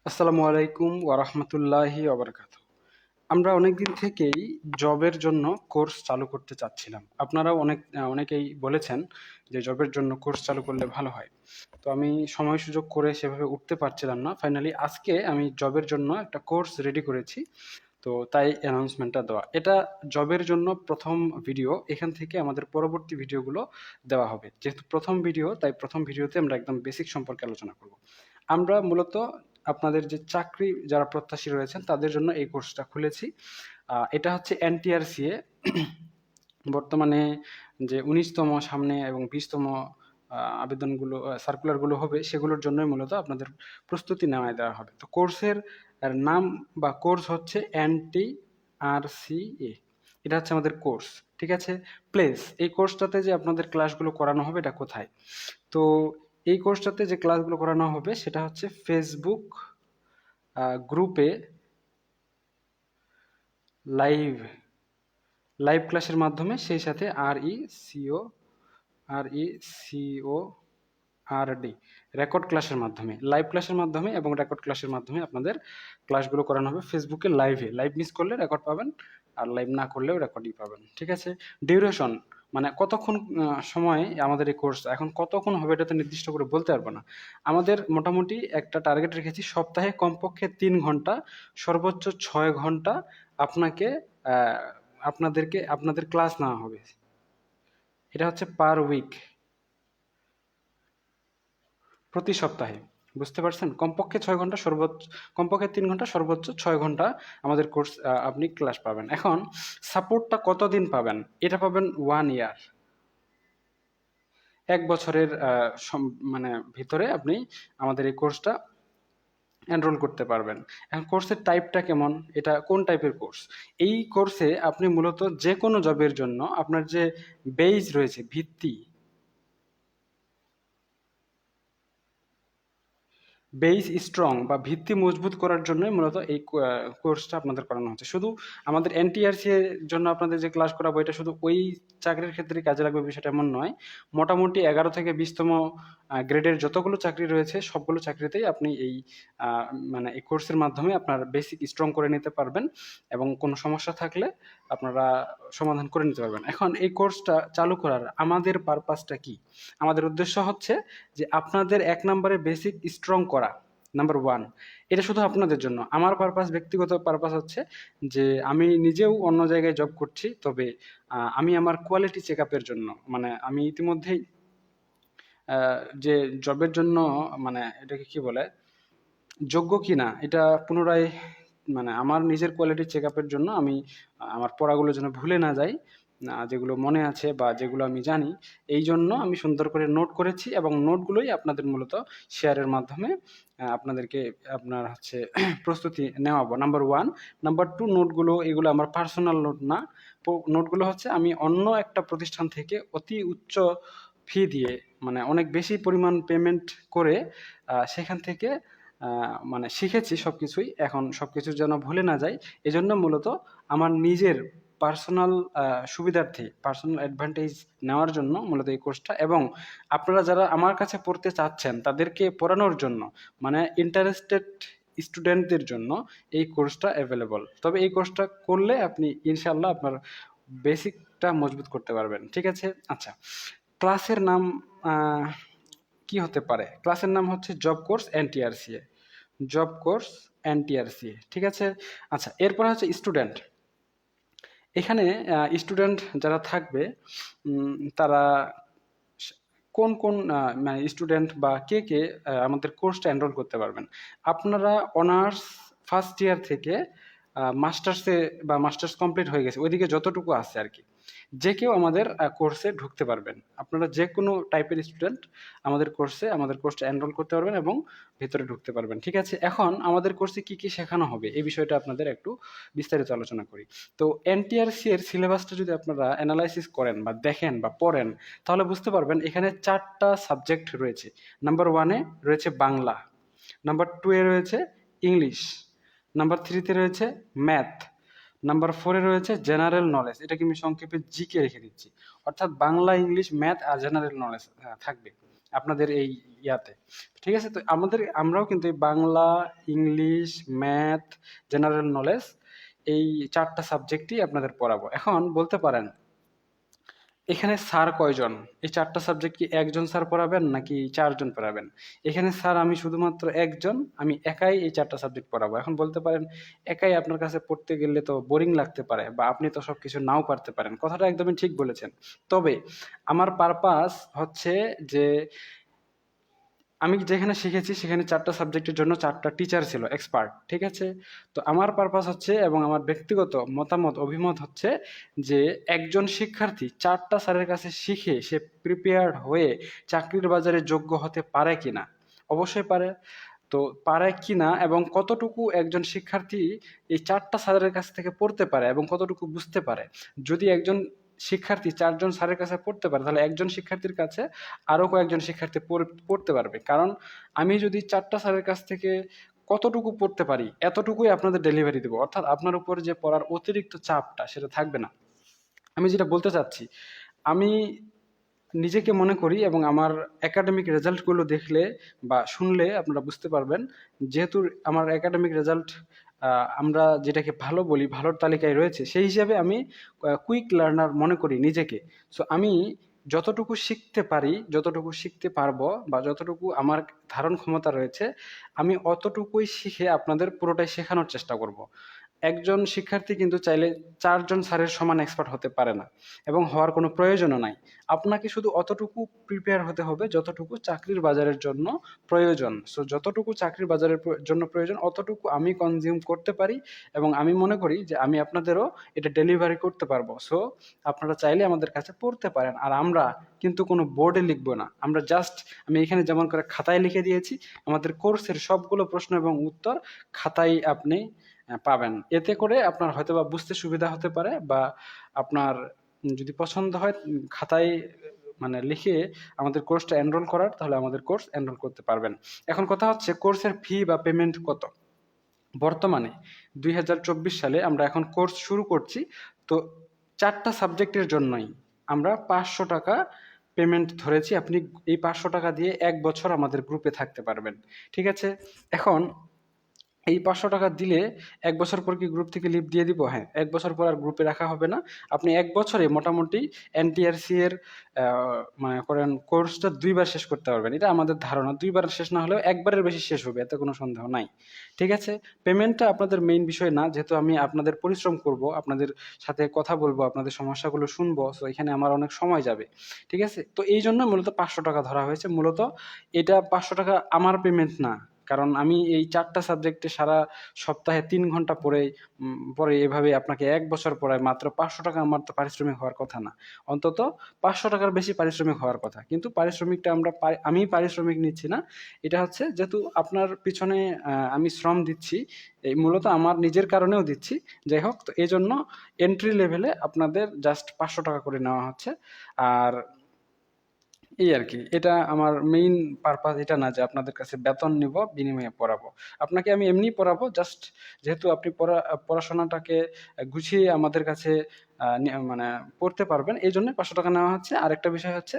আসসালামু আলাইকুম ওয়ারাহমাতুল্লাহি ওয়াবারাকাতুহু। আমরা অনেকদিন থেকেই জবের জন্য কোর্স চালু করতে চাচ্ছিলাম। আপনারাও অনেকেই বলেছেন যে জবের জন্য কোর্স চালু করলে ভালো হয়। তো আমি সময় সুযোগ করে সেভাবে উঠতে পারছিলাম না। ফাইনালি আজকে আমি জবের জন্য একটা কোর্স রেডি করেছি। তো তাই অ্যানাউন্সমেন্টটা দেওয়া। এটা জবের জন্য ১ম ভিডিও। এখান থেকে আমাদের পরবর্তী ভিডিওগুলো দেওয়া হবে। যেহেতু ১ম ভিডিও, তাই ১ম ভিডিওতে আমরা একদম বেসিক সম্পর্কে আলোচনা করব। আমরা মূলত আপনাদের যে চাকরি যারা প্রত্যাশী রয়েছেন তাদের জন্য এই কোর্সটা খুলেছি। এটা হচ্ছে এনটিআরসিএ। বর্তমানে যে ১৯তম সামনে এবং ২০তম আবেদনগুলো সার্কুলারগুলো হবে সেগুলোর জন্যই মূলত আপনাদের প্রস্তুতি নেওয়ায় দেওয়া হবে। তো কোর্সের নাম বা কোর্স হচ্ছে এনটিআরসিএ। এটা হচ্ছে আমাদের কোর্স। ঠিক আছে? প্লেস এই কোর্সটাতে যে আপনাদের ক্লাসগুলো করানো হবে এটা কোথায়? তো এই কোর্সটাতে যে ক্লাসগুলো করানো হবে সেটা হচ্ছে ফেসবুক গ্রুপে লাইভ লাইভ ক্লাসের মাধ্যমে, সেই সাথে RECO RD রেকর্ড ক্লাসের মাধ্যমে, লাইভ ক্লাসের মাধ্যমে এবং রেকর্ড ক্লাসের মাধ্যমে আপনাদের ক্লাসগুলো করানো হবে ফেসবুকে লাইভে। লাইভ মিস করলে রেকর্ড পাবেন, আর লাইভ না করলেও রেকর্ডই পাবেন। ঠিক আছে? ডিউরেশন মানে কতক্ষণ সময় আমাদের এই কোর্স, এখন কতক্ষণ হবে এটা তো নির্দিষ্ট করে বলতে পারবো না। আমাদের মোটামুটি একটা টার্গেট রেখেছি, সপ্তাহে কমপক্ষে ৩ ঘন্টা, সর্বোচ্চ ৬ ঘন্টা আপনাকে আপনাদের ক্লাস নেওয়া হবে। এটা হচ্ছে পার উইক, প্রতি সপ্তাহে। বুঝতে পারছেন? কমপক্ষে ৬ ঘন্টা, সর্বোচ্চ কমপক্ষে ৩ ঘন্টা, সর্বোচ্চ ৬ ঘন্টা আমাদের কোর্স আপনি ক্লাস পাবেন। এখন সাপোর্টটা কতদিন পাবেন? এটা পাবেন 1 ইয়ার। ১ বছরের মানে ভিতরে আপনি আমাদের এই কোর্সটা এনরোল করতে পারবেন। এখন কোর্সের টাইপটা কেমন? এটা কোন টাইপের কোর্স? এই কোর্সে আপনি মূলত যে কোনো জবের জন্য আপনার যে বেইস রয়েছে, ভিত্তি, বেইস স্ট্রং বা ভিত্তি মজবুত করার জন্যই মূলত এই কোর্সটা আপনাদের করানো হচ্ছে। শুধু আমাদের এনটিআরসি এর জন্য আপনাদের যে ক্লাস করাবো এটা শুধু ওই চাকরির ক্ষেত্রে কাজে লাগবে বিষয়টা এমন নয়। মোটামুটি ১১ থেকে ২০তম গ্রেডের যতগুলো চাকরি রয়েছে সবগুলো চাকরিতেই আপনি এই মানে এই কোর্সের মাধ্যমে আপনার বেসিক স্ট্রং করে নিতে পারবেন এবং কোনো সমস্যা থাকলে আপনারা সমাধান করে নিতে পারবেন। এখন এই কোর্সটা চালু করার আমাদের পারপাসটা কি? আমাদের উদ্দেশ্য হচ্ছে যে আপনাদের ১ নম্বরে বেসিক স্ট্রং করা, নাম্বার 1। এটা শুধু আপনাদের জন্য। আমার পারপাস, ব্যক্তিগত পারপাস হচ্ছে যে আমি নিজেও অন্য জায়গায় জব করছি। তবে আমি আমার কোয়ালিটি চেকআপের জন্য, মানে আমি ইতিমধ্যেই যে জবের জন্য, মানে এটাকে কি বলে? যোগ্য কিনা এটা পুনরায়, মানে আমার নিজের কোয়ালিটি চেকআপের জন্য আমি আমার পড়াগুলো যেন ভুলে না যাই, যেগুলো মনে আছে বা যেগুলো আমি জানি, এই জন্য আমি সুন্দর করে নোট করেছি এবং নোটগুলোই আপনাদের মূলত শেয়ারের মাধ্যমে আপনাদেরকে আপনার হচ্ছে প্রস্তুতি নেওয়াবো। নাম্বার 1। নাম্বার 2, নোটগুলো এগুলো আমার পার্সোনাল নোট না। নোটগুলো হচ্ছে আমি অন্য একটা প্রতিষ্ঠান থেকে অতি উচ্চ ফি দিয়ে, মানে অনেক বেশি পরিমাণ পেমেন্ট করে সেখান থেকে মানে শিখেছি সবকিছুই। এখন সবকিছু যেন ভুলে না যাই, এজন্য মূলত আমার নিজের পার্সোনাল সুবিধার্থে, পার্সোনাল অ্যাডভান্টেজ নেওয়ার জন্য মূলত এই কোর্সটা। এবং আপনারা যারা আমার কাছে পড়তে চাচ্ছেন তাদেরকে পড়ানোর জন্য, মানে ইন্টারেস্টেড স্টুডেন্টদের জন্য এই কোর্সটা অ্যাভেলেবল। তবে এই কোর্সটা করলে আপনি ইনশাআল্লাহ আপনার বেসিকটা মজবুত করতে পারবেন। ঠিক আছে? আচ্ছা, ক্লাসের নাম আহ, কি হতে পারে? ক্লাসের নাম হচ্ছে job course NTRCA. Job course NTRCA. ঠিক আছে? আচ্ছা, এরপর হচ্ছে স্টুডেন্ট। এখানে স্টুডেন্ট যারা থাকবে তারা কোন কোন মানে স্টুডেন্ট বা কে আমাদের কোর্সটা এনরোল করতে পারবেন? আপনারা অনার্স ফার্স্ট ইয়ার থেকে মাস্টার্সে বা মাস্টার্স কমপ্লিট হয়ে গেছে ওইদিকে যতটুকু আছে আর কি, যে কেউ আমাদের কোর্সে ঢুকতে পারবেন। আপনারা যে কোনো টাইপের স্টুডেন্ট আমাদের কোর্সটা এনরোল করতে পারবেন এবং ভেতরে ঢুকতে পারবেন। ঠিক আছে? এখন আমাদের কোর্সে কি কি শেখানো হবে এই বিষয়টা আপনাদের একটু বিস্তারিত আলোচনা করি। তো এনটিআরসি এর সিলেবাসটা যদি আপনারা অ্যানালাইসিস করেন বা দেখেন বা পড়েন তাহলে বুঝতে পারবেন এখানে 4টা সাবজেক্ট রয়েছে। নাম্বার 1-এ রয়েছে বাংলা, নাম্বার 2-এ রয়েছে ইংলিশ, নাম্বার 3-তে রয়েছে ম্যাথ, নাম্বার 4-এ রয়েছে জেনারেল নলেজ। এটাকে আমি সংক্ষেপে জিকে রেখে দিচ্ছি। অর্থাৎ বাংলা, ইংলিশ, ম্যাথ আর জেনারেল নলেজ থাকবে। আপনাদের এই ইয়াতে। ঠিক আছে? তো আমরাও কিন্তু এই Bangla, English, math, general knowledge এই ৪ টা সাবজেক্টই আপনাদের পড়াবো। এখন বলতে পারেন এখানে স্যার কয়জন? এই ৪ টা সাবজেক্ট কি একজন স্যার পড়াবেন নাকি ৪ জন পড়াবেন? এখানে স্যার আমি শুধুমাত্র একজন, আমি একাই এই ৪ টা সাবজেক্ট পড়াবো। এখন বলতে পারেন একাই আপনার কাছে পড়তে গেলে তো বোরিং লাগতে পারে বা আপনি তো সবকিছু নাও পারতে পারেন। কথাটা একদমই ঠিক বলেছেন। তবে আমার পারপাস হচ্ছে যে আমি যেখানে শিখেছি সেখানে ৪ টা সাবজেক্টের জন্য ৪ টা টিচার ছিল এক্সপার্ট। ঠিক আছে? তো আমার পারপাস হচ্ছে এবং আমার ব্যক্তিগত মতামত অভিমত হচ্ছে যে একজন শিক্ষার্থী ৪ টা স্যারের কাছে শিখে সে প্রিপেয়ার্ড হয়ে চাকরির বাজারে যোগ্য হতে পারে কিনা? অবশ্যই পারে। তো পারে কিনা এবং কতটুকু একজন শিক্ষার্থী এই ৪ টা স্যারের কাছ থেকে পড়তে পারে এবং কতটুকু বুঝতে পারে। যদি একজন শিক্ষার্থী ৪ জন স্যারের কাছে পড়তে পারে তাহলে একজন শিক্ষার্থীর কাছে আরো কয়েকজন শিক্ষার্থী পড়তে পারবে। কারণ আমি যদি ৪ টা স্যারের কাছ থেকে কতটুকু পড়তে পারি এতটুকুই আপনাদের ডেলিভারি দেব। অর্থাৎ আপনার উপর যে পড়ার অতিরিক্ত চাপটা সেটা থাকবে না। আমি যেটা বলতে চাচ্ছি, আমি নিজেকে মনে করি এবং আমার একাডেমিক রেজাল্টগুলো দেখলে বা শুনলে আপনারা বুঝতে পারবেন, যেহেতু আমার একাডেমিক রেজাল্ট আমরা যেটাকে ভালো বলি, ভালোর তালিকায় রয়েছে, সেই হিসাবে আমি কুইক লার্নার মনে করি নিজেকে। সো আমি যতটুকু শিখতে পারি, যতটুকু শিখতে পারবো বা যতটুকু আমার ধারণ ক্ষমতা রয়েছে, আমি অতটুকুই শিখে আপনাদের পুরোটাই শেখানোর চেষ্টা করব। একজন শিক্ষার্থী কিন্তু চাইলে ৪ জন স্যারের সমান এক্সপার্ট হতে পারে না এবং হওয়ার কোনো প্রয়োজনও নাই। আপনাকে শুধু অতটুকু প্রিপেয়ার হতে হবে যতটুকু চাকরির বাজারের জন্য প্রয়োজন। সো যতটুকু চাকরির বাজারের জন্য প্রয়োজন অতটুকু আমি কনজিউম করতে পারি এবং আমি মনে করি যে আমি আপনাদেরও এটা ডেলিভারি করতে পারবো। সো আপনারা চাইলে আমাদের কাছে পড়তে পারেন। আর আমরা কিন্তু কোনো বোর্ডে লিখবো না। আমরা জাস্ট আমি এখানে যেমন করে খাতায় লিখে দিয়েছি, আমাদের কোর্সের সবগুলো প্রশ্ন এবং উত্তর খাতায় আপনি পাবেন। এতে করে আপনার হয়তোবা বুঝতে সুবিধা হতে পারে বা আপনার যদি পছন্দ হয় খাতায় মানে লিখে আমাদের কোর্সটা এনরোল করার, তাহলে আমাদের কোর্স এনরোল করতে পারবেন। এখন কথা হচ্ছে কোর্সের ফি বা পেমেন্ট কত? বর্তমানে ২০২৪ সালে আমরা এখন কোর্স শুরু করছি। তো ৪ টা সাবজেক্টের জন্যই আমরা ৫০০ টাকা পেমেন্ট ধরেছি। আপনি এই ৫০০ টাকা দিয়ে ১ বছর আমাদের গ্রুপে থাকতে পারবেন। ঠিক আছে? এখন এই ৫০০ টাকা দিলে ১ বছর পর কি গ্রুপ থেকে লিভ দিয়ে দিব? হ্যাঁ, ১ বছর পর আর গ্রুপে রাখা হবে না। আপনি ১ বছরে মোটামুটি এনটিআরসি এর আ মনে করেন কোর্সটা ২ বার শেষ করতে পারবেন। এটা আমাদের ধারণা। ২ বার শেষ না হলেও ১ বারের বেশি শেষ হবে। এতে কোনো সন্দেহ নাই। ঠিক আছে? পেমেন্টটা আপনাদের মেইন বিষয় না। যেহেতু আমি আপনাদের পরিশ্রম করব, আপনাদের সাথে কথা বলব, আপনাদের সমস্যাগুলো শুনবো। সো এখানে আমার অনেক সময় যাবে। ঠিক আছে? তো এইজন্য মূলত ৫০০ টাকা ধরা হয়েছে। মূলত এটা ৫০০ টাকা আমার পেমেন্ট না। কারণ আমি এই ৪ টা সাবজেক্টে সারা সপ্তাহে ৩ ঘন্টা পড়ে এভাবে আপনাকে ১ বছর পড়াই মাত্র ৫০০ টাকা আমার তো পারিশ্রমিক হওয়ার কথা না। অন্তত ৫০০ টাকার বেশি পারিশ্রমিক হওয়ার কথা। কিন্তু পারিশ্রমিকটা আমি পারিশ্রমিক নিচ্ছি না। এটা হচ্ছে যেহেতু আপনার পিছনে আমি শ্রম দিচ্ছি, এই মূলত আমার নিজের কারণেও দিচ্ছি। যাই হোক, তো এজন্য এন্ট্রি লেভেলে আপনাদের জাস্ট ৫০০ টাকা করে নেওয়া হচ্ছে। আর এই আরকি। এটা আমার মেইন পারপাস এটা না যে আপনাদের কাছে বেতন নিবো, বিনিময়ে পড়াবো। আপনাকে আমি এমনিই পড়াবো জাস্ট যেহেতু আপনি পড়াশোনাটাকে গুছিয়ে আমাদের কাছে মানে পড়তে পারবেন এইজন্য ৳৫০০ নেওয়া হচ্ছে। আরেকটা বিষয় হচ্ছে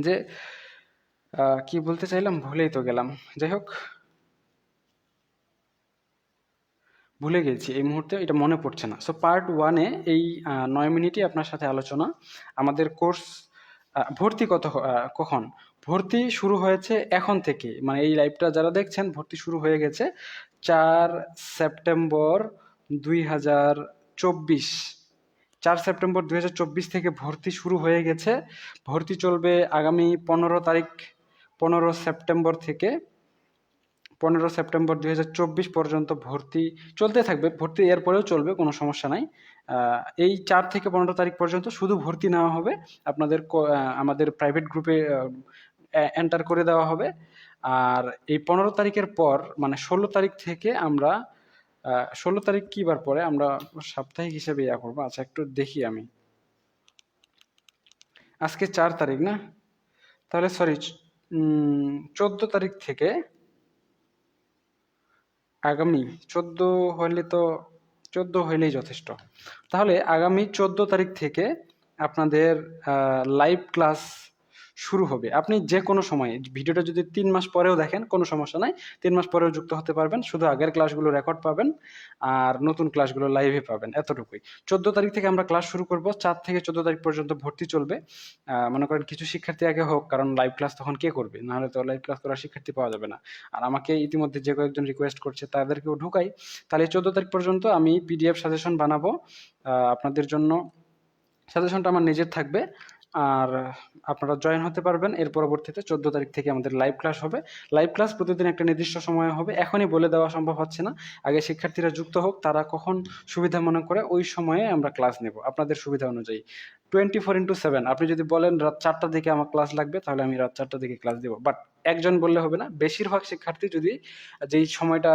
যে কি বলতে চাইলাম ভুলেই তো গেলাম। যাই হোক, ভুলে গেছি এই মুহূর্তে এটা মনে পড়ছে না। সো পার্ট 1 এ এই ৯ মিনিটই আপনার সাথে আলোচনা। আমাদের কোর্স ভর্তি কখন? ভর্তি শুরু হয়েছে এখন থেকে। মানে এই লাইভটা যারা দেখছেন ভর্তি শুরু হয়ে গেছে ৪ সেপ্টেম্বর ২০২৪। ৪ সেপ্টেম্বর ২০২৪ থেকে ভর্তি শুরু হয়ে গেছে। ভর্তি চলবে আগামী ১৫ তারিখ, ১৫ সেপ্টেম্বর থেকে ১৫ সেপ্টেম্বর ২০২৪ পর্যন্ত ভর্তি চলতে থাকবে। ভর্তি এরপরেও চলবে, কোনো সমস্যা নাই। এই ৪ থেকে ১৫ তারিখ পর্যন্ত শুধু ভর্তি নেওয়া হবে। আপনাদের আমাদের প্রাইভেট গ্রুপে এন্টার করে দেওয়া হবে। আর এই ১৫ তারিখের পর মানে ১৬ তারিখ থেকে আমরা ১৬ তারিখ কি বার পড়ে? আমরা সাপ্তাহিক হিসেবে ইয়া করবো। আচ্ছা একটু দেখি আমি। আজকে ৪ তারিখ না? তাহলে সরি ১৪ তারিখ থেকে আগামী ১৪ হইলে তো ১৪ হইলেই যথেষ্ট। তাহলে আগামী ১৪ তারিখ থেকে আপনাদের লাইভ ক্লাস শুরু হবে। আপনি যে কোনো সময়ে ভিডিওটা যদি ৩ মাস পরেও দেখেন কোনো সমস্যা নাই। ৩ মাস পরেও যুক্ত হতে পারবেন। শুধু আগের ক্লাসগুলো রেকর্ড পাবেন আর নতুন ক্লাসগুলো লাইভে পাবেন, এতটুকুই। ১৪ তারিখ থেকে আমরা ক্লাস শুরু করব। ৪ থেকে ১৪ তারিখ পর্যন্ত ভর্তি চলবে। মনে করেন কিছু শিক্ষার্থী আগে হোক, কারণ লাইভ ক্লাস তখন কে করবে? নাহলে তো লাইভ ক্লাস করার শিক্ষার্থী পাওয়া যাবে না। আর আমাকে ইতিমধ্যে যে কয়েকজন রিকোয়েস্ট করছে তাদেরকেও ঢুকাই। তাহলে ১৪ তারিখ পর্যন্ত আমি পিডিএফ সাজেশন বানাবো আপনাদের জন্য। সাজেশনটা আমার নিজের থাকবে। আর আপনারা জয়েন হতে পারবেন। এর পরবর্তীতে ১৪ তারিখ থেকে আমাদের লাইভ ক্লাস হবে। লাইভ ক্লাস প্রতিদিন একটা নির্দিষ্ট সময়ে হবে। এখনই বলে দেওয়া সম্ভব হচ্ছে না। আগে শিক্ষার্থীরা যুক্ত হোক, তারা কখন সুবিধা মনে করে ওই সময়ে আমরা ক্লাস নেব আপনাদের সুবিধা অনুযায়ী। 24/7 আপনি যদি বলেন রাত ৪টার দিকে আমার ক্লাস লাগবে, তাহলে আমি রাত ৪টার দিকে ক্লাস দেব। বাট একজন বললে হবে না। বেশিরভাগ শিক্ষার্থী যদি যেই সময়টা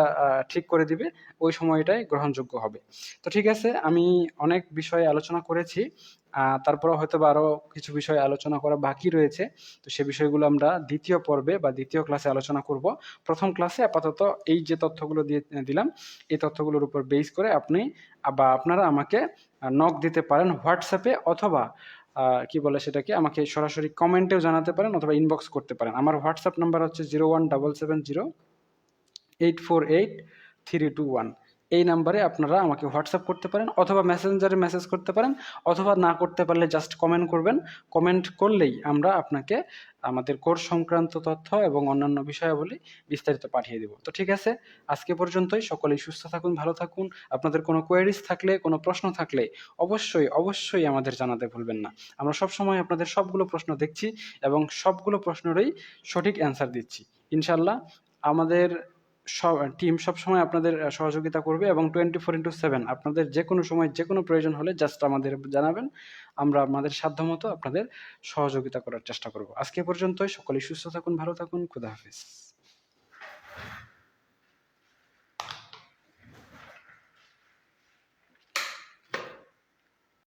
ঠিক করে দিবে, ওই সময়টাই গ্রহণযোগ্য হবে। তো ঠিক আছে, আমি অনেক বিষয়ে আলোচনা করেছি। তারপরেও হয়তোবা আরো কিছু বিষয় আলোচনা করা বাকি রয়েছে। তো সে বিষয়গুলো আমরা দ্বিতীয় পর্বে বা দ্বিতীয় ক্লাসে আলোচনা করব। প্রথম ক্লাসে আপাতত এই যে তথ্যগুলো দিলাম, এই তথ্যগুলোর উপর বেস করে আপনি বা আপনারা আমাকে নক দিতে পারেন হোয়াটসঅ্যাপে, অথবা কি বলে সেটাকে, আমাকে সরাসরি কমেন্টেও জানাতে পারেন অথবা ইনবক্স করতে পারেন। আমার হোয়াটসঅ্যাপ নাম্বার হচ্ছে 0177088321। এই নাম্বারে আপনারা আমাকে হোয়াটসঅ্যাপ করতে পারেন অথবা মেসেঞ্জারে মেসেজ করতে পারেন, অথবা না করতে পারলে জাস্ট কমেন্ট করবেন। কমেন্ট করলেই আমরা আপনাকে আমাদের কোর্স সংক্রান্ত তথ্য এবং অন্যান্য বিষয়াবলী বিস্তারিত পাঠিয়ে দেব। তো ঠিক আছে, আজকে পর্যন্তই। সকলেই সুস্থ থাকুন, ভালো থাকুন। আপনাদের কোনো কোয়েরিজ থাকলে, কোনো প্রশ্ন থাকলে অবশ্যই আমাদের জানাতে ভুলবেন না। আমরা সবসময় আপনাদের সবগুলো প্রশ্ন দেখছি এবং সবগুলো প্রশ্নেরই সঠিক অ্যান্সার দিচ্ছি ইনশাল্লাহ। আমাদের টিম সবসময় আপনাদের সহযোগিতা করবে এবং 24/7 আপনাদের যে কোনো সময় যে কোনো প্রয়োজন হলে জাস্ট আমাদের জানাবেন। আমরা আমাদের সাধ্যমতো আপনাদের সহযোগিতা করার চেষ্টা করব। আজকে পর্যন্তই। সকলেই সুস্থ থাকুন, ভালো থাকুন। খোদা হাফেজ।